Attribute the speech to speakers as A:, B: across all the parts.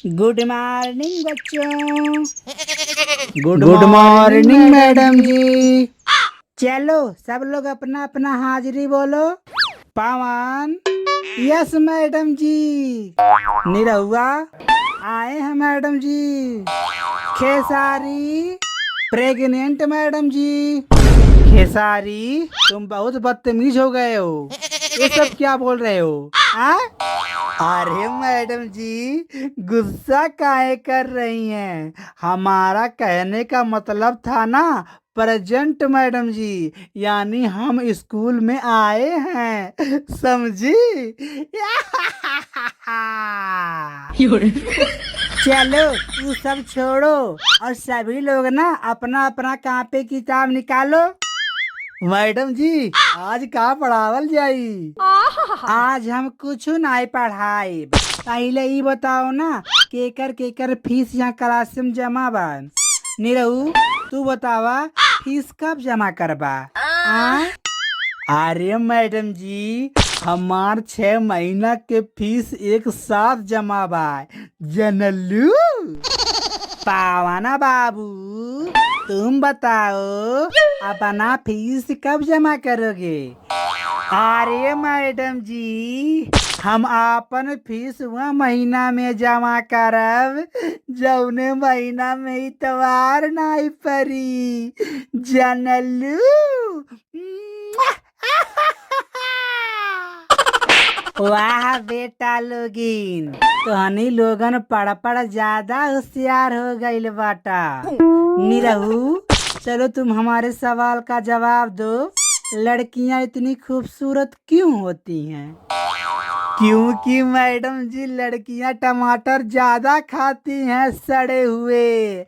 A: Good morning बच्चों।
B: Good
A: good
B: morning
A: morning
B: madam
A: madam
B: जी।
A: जी। चलो सब लोग अपना अपना हाजिरी बोलो। पवन। यस मैडम जी। निरहुआ। आए हैं मैडम जी। खेसारी। प्रेग्नेंट मैडम जी। खेसारी, तुम बहुत बदतमीज हो गए हो। ये सब क्या बोल रहे हो? आ? अरे मैडम जी, गुस्सा काहे कर रही हैं? हमारा कहने का मतलब था ना, प्रेजेंट मैडम जी, यानी हम स्कूल में आए हैं, समझी? चलो वो सब छोड़ो और सभी लोग ना अपना अपना कॉपी किताब निकालो। मैडम जी, आज का पढ़ावल जाई? आज हम कुछ नहीं पढ़ाई। पहले ही बताओ ना, केकर केकर फीस यहाँ क्लास में जमा बा। निरहू, तू बतावा, फीस कब जमा करबा? आ? अरे मैडम जी, हमार 6 महीना के फीस एक साथ जमा बा, जनलू। पावाना बाबू, तुम बताओ, अपना फीस कब जमा करोगे? अरे मैडम जी, हम आपन फीस वह महीना में जमा करब जौने महीना में इतवार नाई परी, जनलू। वाह बेटा लोगिन, तोहनी लोगन पढ़ पढ़ ज्यादा होशियार हो गईल बाटा। निरहू, चलो तुम हमारे सवाल का जवाब दो। लड़कियां इतनी खूबसूरत क्यों होती हैं? क्योंकि मैडम जी, लड़कियां टमाटर ज्यादा खाती हैं सड़े हुए।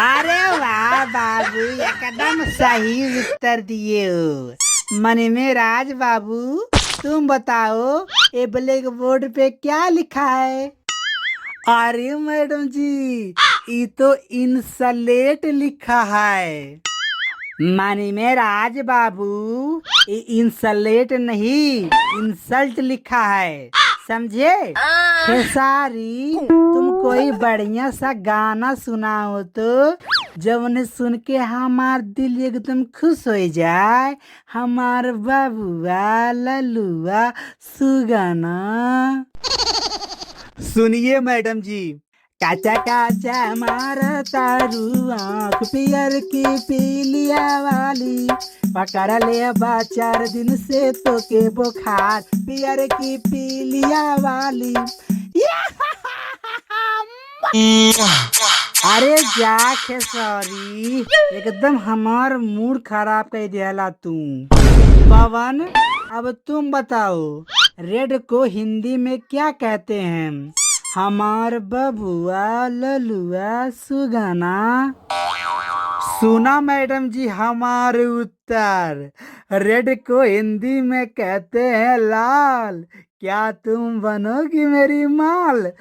A: अरे वाह बाबू, एकदम सही उत्तर दिए हो। मन में राज बाबू, तुम बताओ, ये ब्लैक बोर्ड पे क्या लिखा है? अरे मैडम जी, ये तो इंसलेट लिखा है। मानी में राज बाबू, ये इंसलेट नहीं, इंसल्ट लिखा है, समझे? खेसारी, तुम कोई बढ़िया सा गाना सुनाओ तो, जब उन्हें सुन के हमार दिल एकदम खुश हो जाए। हमार बाबुआ लल्लुआ सुगाना। सुनिए मैडम जी। काचा काचा मारा तारू आँख, पियर की पीलिया वाली, पकड़ ले बा 4 दिन से तो के बुखार, पियर की पीलिया वाली। अरे जा खेसारी, एकदम हमार मूड खराब कर दिया तू। पवन, अब तुम बताओ, रेड को हिंदी में क्या कहते हैं? हमार बबुआ ललुआ सुगाना। सुना मैडम जी हमारे उत्तर, रेड को हिंदी में कहते हैं लाल। क्या तुम बनोगी मेरी माल?